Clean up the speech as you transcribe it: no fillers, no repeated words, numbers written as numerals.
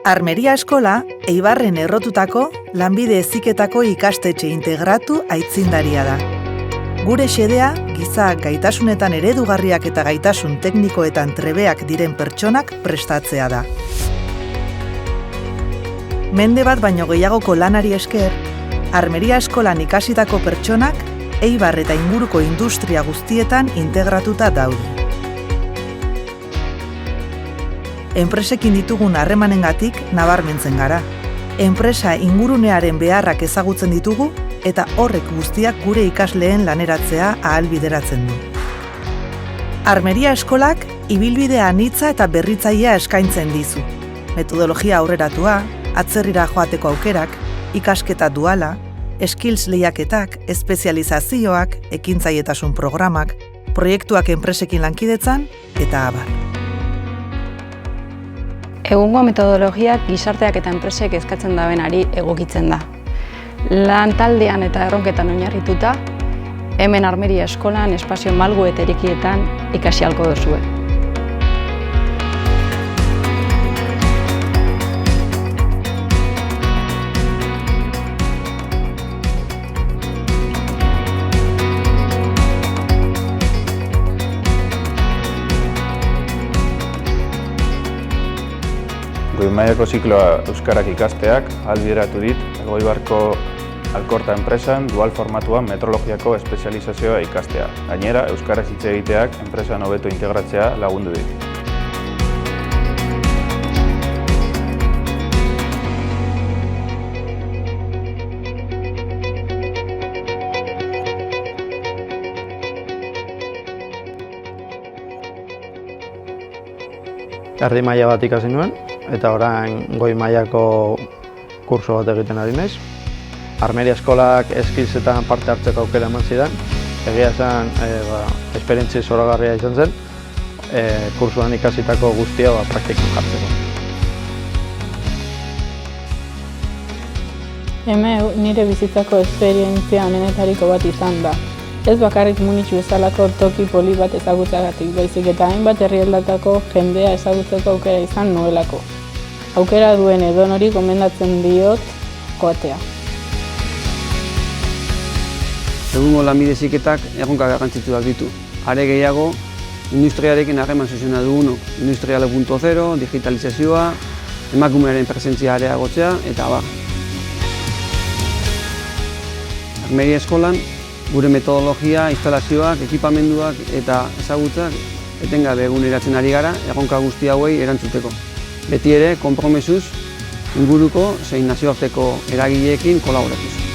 Armeria Eskola, Eibarren errotutako, lanbide heziketako ikastetxe integratu aitzindaria da. Gure xedea, giza gaitasunetan eredugarriak eta gaitasun teknikoetan trebeak diren pertsonak prestatzea da. Mende bat baino gehiagoko lanari esker, Armeria Eskolan ikasitako pertsonak Eibar eta inguruko industria guztietan integratuta daude. Enpresekin ditugun harremanengatik nabarmentzen gara. Enpresa ingurunearen beharrak ezagutzen ditugu eta horrek guztiak gure ikasleen laneratzea ahalbideratzen du. Armeria Eskolak ibilbide anitza eta berritzailea eskaintzen dizu. Metodologia aurreratua, atzerrira joateko aukerak, ikasketa duala, skills lehiaketak, espezializazioak, ekintzaietasun programak, proiektuak enpresekin lankidetzan eta abar. Egungo metodologiak gizarteak eta enpresek eskatzen dabenari egokitzen da. Lan taldean eta erronketan oinarrituta, hemen Armeria Eskolan espazio malgu eta irekietan ikasi ahalko duzue. Goi mailako zikloa euskarak ikasteak ahalbideratu dit Elgoibarko Alkorta enpresan dual formatuan metrologiako espezializazioa ikastea. Gainera, euskaraz hitz egiteak enpresan hobeto integratzea lagundu dit. Erdi maila bat ikasi nuen, eta orain goi mailako kurso bat egiten ari naiz. Armeria Eskolak skillsetan parte hartzeko aukera eman zidan. Egia esan, esperientzia zoragarria izan zen, kursuan ikasitako guztia praktikan jartzeko. Hemen nire bizitzako esperientzia onenetariko bat izan da. Ez bakarrik Munich bezalako toki poli bat ezagutzeagatik, baizik eta hainbat herrialdeetako jendea ezagutzeko aukera izan nuelako. Aukera duen edonori gomendatzen diot joatea. Egungo lanbide heziketak erronka garrantzitsuak ditu. Are gehiago, industriarekin harreman zuzena dugunok. Industria 4.0, digitalizazioa, emakumearen presentzia areagotzea eta abar. Armeria Eskolan gure metodologia, instalazioak, ekipamenduak eta ezagutzak etengabe eguneratzen ari gara erronka guzti hauei erantzuteko. Beti ere, konpromesuz, inguruko zein nazioarteko eragileekin kolaboratuz.